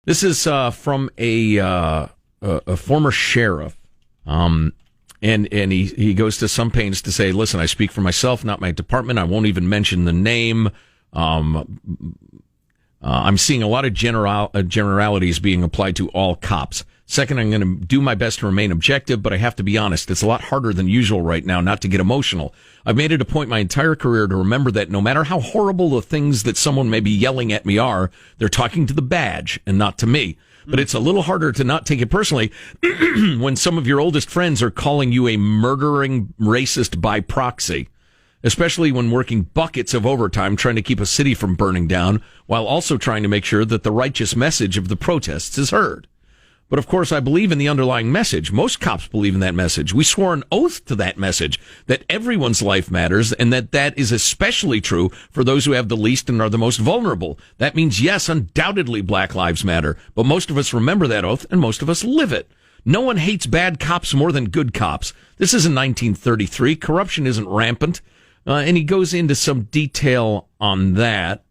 This is from a former sheriff. And he goes to some pains to say, listen, I speak for myself, not my department. I won't even mention the name. I'm seeing a lot of generalities being applied to all cops. Second, I'm going to do my best to remain objective, but I have to be honest. It's a lot harder than usual right now not to get emotional. I've made it a point my entire career to remember that no matter how horrible the things that someone may be yelling at me are, they're talking to the badge and not to me. But it's a little harder to not take it personally when some of your oldest friends are calling you a murdering racist by proxy, especially when working buckets of overtime trying to keep a city from burning down while also trying to make sure that the righteous message of the protests is heard. But of course, I believe in the underlying message. Most cops believe in that message. We swore an oath to that message, that everyone's life matters, and that is especially true for those who have the least and are the most vulnerable. That means, yes, undoubtedly Black lives matter, but most of us remember that oath, and most of us live it. No one hates bad cops more than good cops. This isn't 1933. Corruption isn't rampant. And he goes into some detail on that.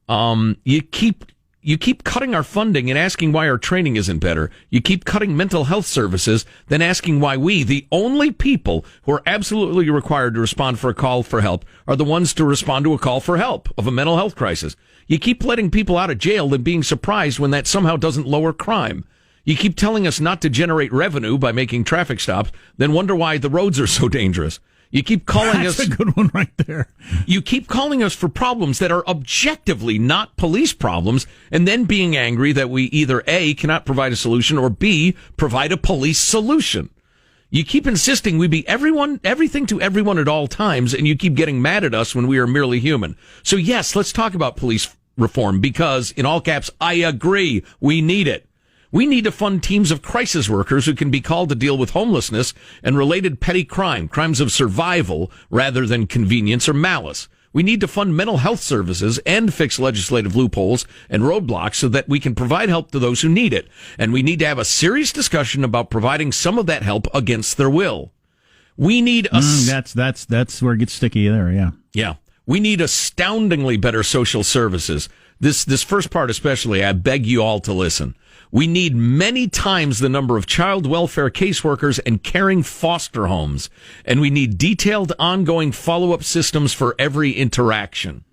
You keep cutting our funding and asking why our training isn't better. You keep cutting mental health services, then asking why we, the only people who are absolutely required to respond for a call for help, are the ones to respond to a call for help of a mental health crisis. You keep letting people out of jail and being surprised when that somehow doesn't lower crime. You keep telling us not to generate revenue by making traffic stops, then wonder why the roads are so dangerous. You keep calling us. That's a good one right there. You keep calling us for problems that are objectively not police problems, and then being angry that we either A, cannot provide a solution, or B, provide a police solution. You keep insisting we be everything to everyone at all times, and you keep getting mad at us when we are merely human. So yes, let's talk about police reform, because, in all caps, I agree, we need it. We need to fund teams of crisis workers who can be called to deal with homelessness and related petty crimes of survival rather than convenience or malice. We need to fund mental health services and fix legislative loopholes and roadblocks so that we can provide help to those who need it. And we need to have a serious discussion about providing some of that help against their will. We need that's where it gets sticky there, yeah. Yeah. We need astoundingly better social services. This first part especially, I beg you all to listen. We need many times the number of child welfare caseworkers and caring foster homes. And we need detailed ongoing follow-up systems for every interaction.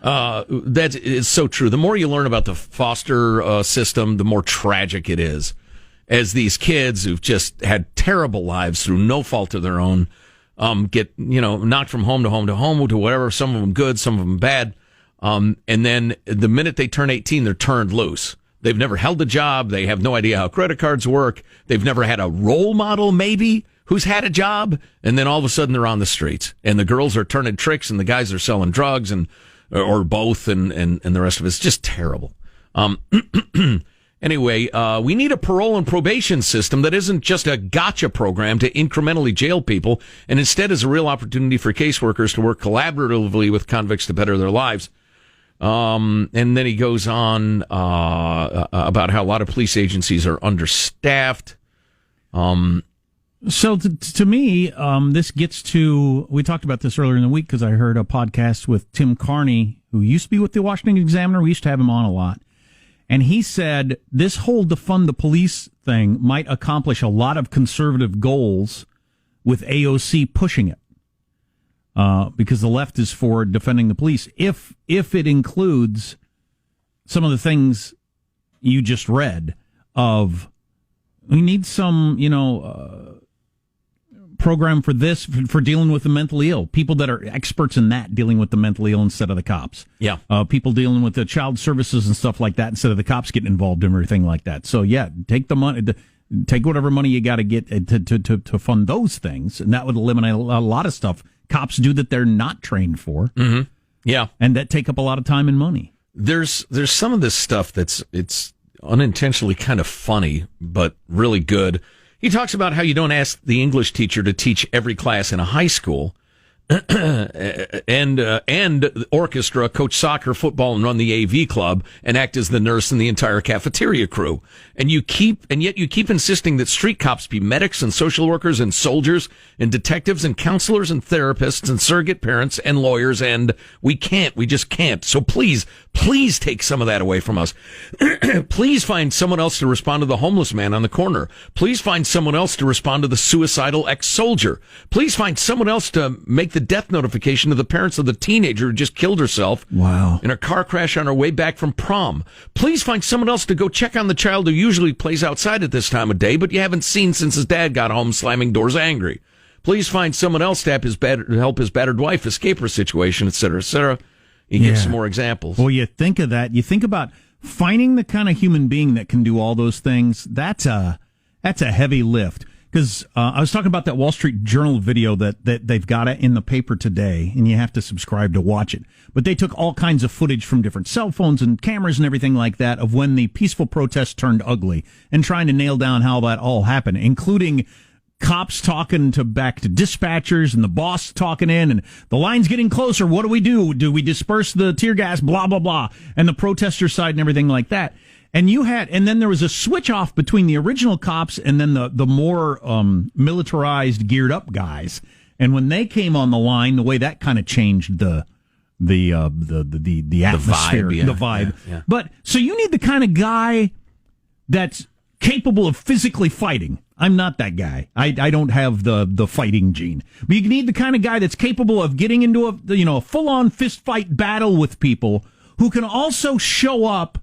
That is so true. The more you learn about the foster system, the more tragic it is. As these kids who've just had terrible lives through no fault of their own get, knocked from home to home to home to whatever, some of them good, some of them bad. And then the minute they turn 18, they're turned loose. They've never held a job. They have no idea how credit cards work. They've never had a role model, maybe, who's had a job. And then all of a sudden they're on the streets. And the girls are turning tricks and the guys are selling drugs or both and the rest of it. It's just terrible. Anyway, we need a parole and probation system that isn't just a gotcha program to incrementally jail people and instead is a real opportunity for caseworkers to work collaboratively with convicts to better their lives. And then he goes on about how a lot of police agencies are understaffed. So to me, this gets to, we talked about this earlier in the week because I heard a podcast with Tim Carney, who used to be with the Washington Examiner. We used to have him on a lot. And he said this whole defund the police thing might accomplish a lot of conservative goals with AOC pushing it. Because the left is for defending the police. If it includes some of the things you just read of, we need some, program for this, for dealing with the mentally ill. People that are experts in that, dealing with the mentally ill instead of the cops. Yeah. People dealing with the child services and stuff like that instead of the cops getting involved in everything like that. So yeah, take the money, take whatever money you got to get to fund those things. And that would eliminate a lot of stuff cops do that they're not trained for. Mm-hmm. Yeah. And that take up a lot of time and money. There's some of this stuff it's unintentionally kind of funny, but really good. He talks about how you don't ask the English teacher to teach every class in a high school. and orchestra, coach soccer, football, and run the AV club, and act as the nurse and the entire cafeteria crew. And yet you keep insisting that street cops be medics and social workers and soldiers and detectives and counselors and therapists and surrogate parents and lawyers, and we just can't. So please take some of that away from us. Please find someone else to respond to the homeless man on the corner. Please find someone else to respond to the suicidal ex-soldier. Please find someone else to make the death notification to the parents of the teenager who just killed herself in a car crash on her way back from prom. Please find someone else to go check on the child who usually plays outside at this time of day, but you haven't seen since his dad got home slamming doors angry. Please find someone else to help his battered wife escape her situation, etc., etc. You get some more examples. Well, you think of that. You think about finding the kind of human being that can do all those things. That's a heavy lift. Because I was talking about that Wall Street Journal video that they've got it in the paper today, and you have to subscribe to watch it. But they took all kinds of footage from different cell phones and cameras and everything like that of when the peaceful protests turned ugly, and trying to nail down how that all happened, including cops talking back to dispatchers and the boss talking in, and the line's getting closer. What do? Do we disperse the tear gas? Blah, blah, blah. And the protester side and everything like that. And then there was a switch off between the original cops and then the more militarized, geared up guys. And when they came on the line, the way that kind of changed the atmosphere, the vibe. Yeah. But so you need the kind of guy that's capable of physically fighting. I'm not that guy. I don't have the fighting gene. But you need the kind of guy that's capable of getting into a full on fist fight battle with people, who can also show up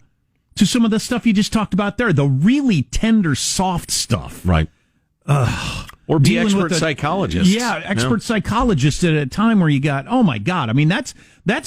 to some of the stuff you just talked about there, the really tender, soft stuff. Right. Or be expert psychologists. Yeah, expert psychologists at a time where you got, oh my God. I mean, that's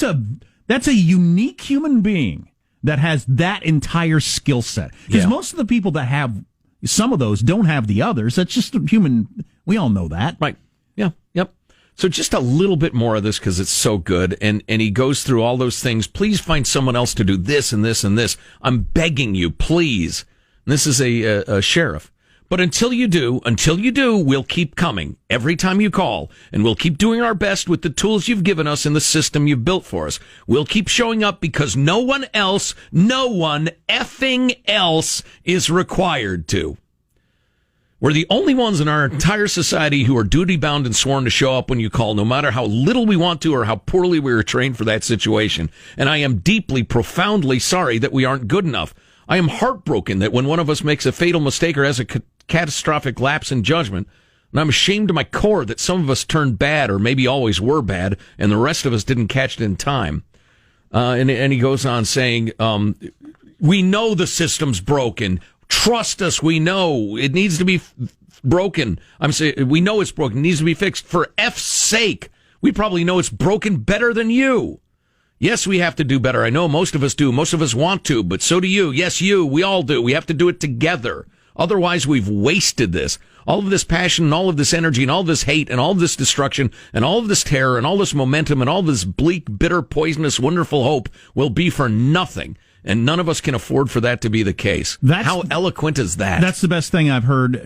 a unique human being that has that entire skill set. Because most of the people that have some of those don't have the others. That's just a human. We all know that. Right. Yeah. Yep. So just a little bit more of this because it's so good. And he goes through all those things. Please find someone else to do this and this and this. I'm begging you, please. And this is a sheriff. But until you do, we'll keep coming every time you call, and we'll keep doing our best with the tools you've given us and the system you've built for us. We'll keep showing up because no one effing else is required to. We're the only ones in our entire society who are duty-bound and sworn to show up when you call, no matter how little we want to or how poorly we were trained for that situation. And I am deeply, profoundly sorry that we aren't good enough. I am heartbroken that when one of us makes a fatal mistake or has a catastrophic lapse in judgment, and I'm ashamed to my core that some of us turned bad or maybe always were bad, and the rest of us didn't catch it in time. And he goes on saying, we know the system's broken. Trust us, we know it needs to be broken. I'm saying we know it's broken. It needs to be fixed. For F's sake, we probably know it's broken better than you. Yes, we have to do better. I know most of us do. Most of us want to, but so do you. Yes, you. We all do. We have to do it together. Otherwise, we've wasted this. All of this passion and all of this energy and all of this hate and all of this destruction and all of this terror and all this momentum and all this bleak, bitter, poisonous, wonderful hope will be for nothing. And none of us can afford for that to be the case. How eloquent is that? That's the best thing I've heard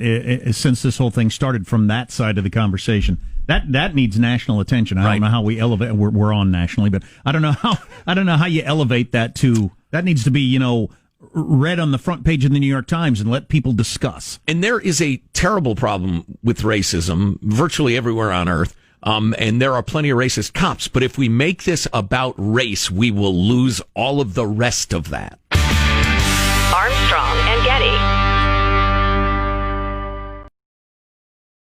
since this whole thing started from that side of the conversation. That needs national attention. I don't know how we elevate. We're on nationally, but I don't know how you elevate that to. That needs to be read on the front page of the New York Times and let people discuss. And there is a terrible problem with racism virtually everywhere on earth. And there are plenty of racist cops, but if we make this about race, we will lose all of the rest of that. Armstrong